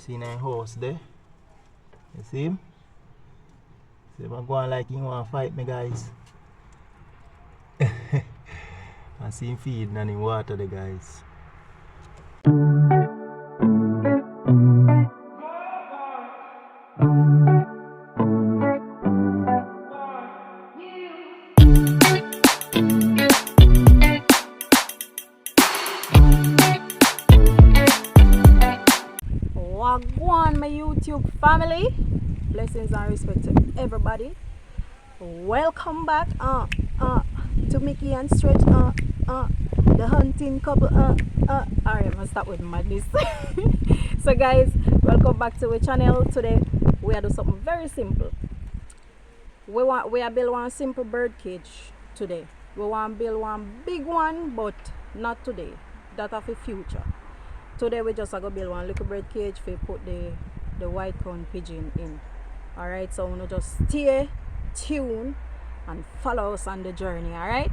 See in a house there. You see him? See him go on like he want to fight me, guys. I see him feeding and him water the guys. Wagwan, my YouTube family. Blessings and respect to everybody. Welcome back to Mickey and Stretch, the hunting couple. Alright, I'm gonna start with madness. So guys, welcome back to our channel. Today we are doing something very simple. We are build one simple bird cage today. We want to build one big one, but not today. That of the future. Today we just gonna build one little bird cage for put the white crown pigeon in. Alright, so we'll just stay tuned and follow us on the journey. Alright.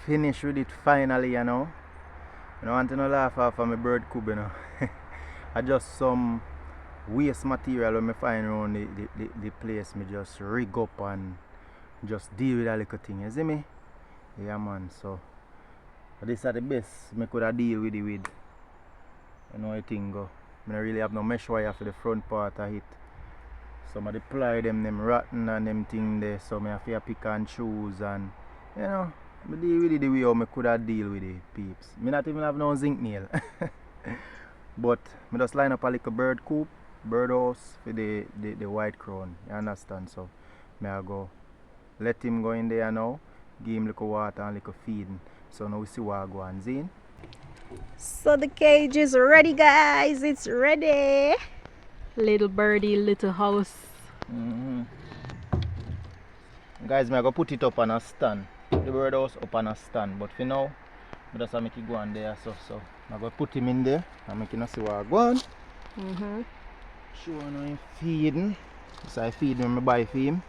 finished with it finally, you know. I don't want to no laugh off of my bird coop, you know. I just some waste material when I find around the place, me just rig up and just deal with a little thing, you see me? Yeah man, so this are the best me could have deal with it with. You know how the thing go. I don't really have no mesh wire for the front part of it. Some of the ply them rotten and them thing there, so I have to pick and choose, and you know, I deal with it the way how I could have deal with it, peeps. I not even have no zinc nail. But I just line up a little bird coop, bird house for the white crown, you understand? So I go let him go in there now, give him little water and little feeding. So now we see what I go and zine. So the cage is ready, guys. It's ready. Little birdie, little house. Guys, I go put it up on a stand. The bird house up on a stand. But for now, I just make it go on there. So I go put him in there and make him see what I go on. Show him feeding. So I feed him when I buy for him.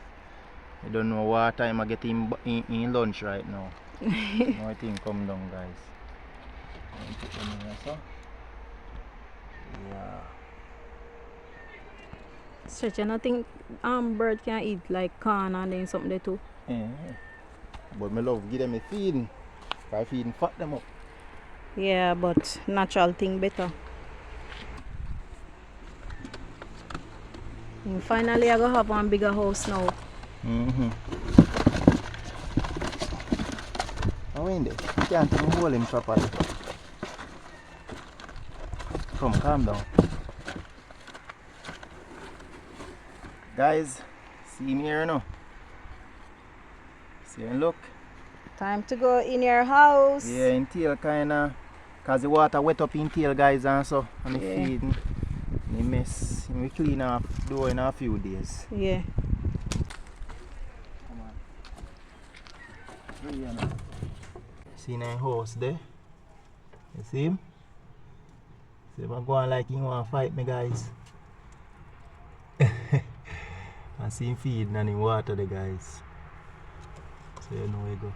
I don't know what time I get him in lunch right now. Now I think come down, guys. Put him in here, so. Yeah. Stretch, I don't think bird can eat like corn and then something there too. Yeah. But I love give them a feeding. I feeding fat them up. Yeah, but natural thing better. And finally I go have one bigger house now. Oh, in there. You can't even hold him properly. Come, calm down. Guys, see him here now. See him, look. Time to go in your house. Yeah, in tail kinda, cause the water wet up in tail, guys, and so, and the feeding. The mess. We clean off door in a few days. Yeah. Come on. See my house there? You see him? See him go on like he want to fight me, guys. I see him feeding and him water the guys. So you know where you go.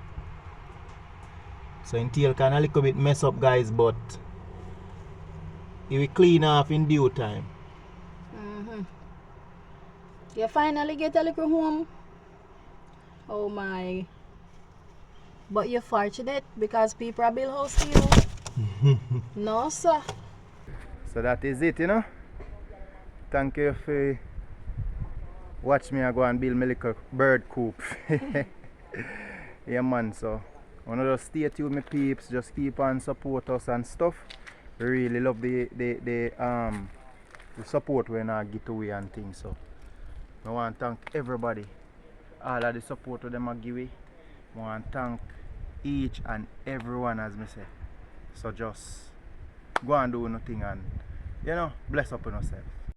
So in tail can a little bit mess up, guys, but it will clean off in due time. You finally get a little home. Oh my. But you're fortunate because people are build house to you. No, sir. So that is it, you know. Thank you for watch me go and build my little bird coop. Yeah man, so I want to just stay tuned, my peeps, just keep on support us and stuff. We really love the support when I get away and things. So I want to thank everybody, all of the support that them give me. I want to thank each and everyone, as me say. So just go and do nothing and, you know, bless up on yourself.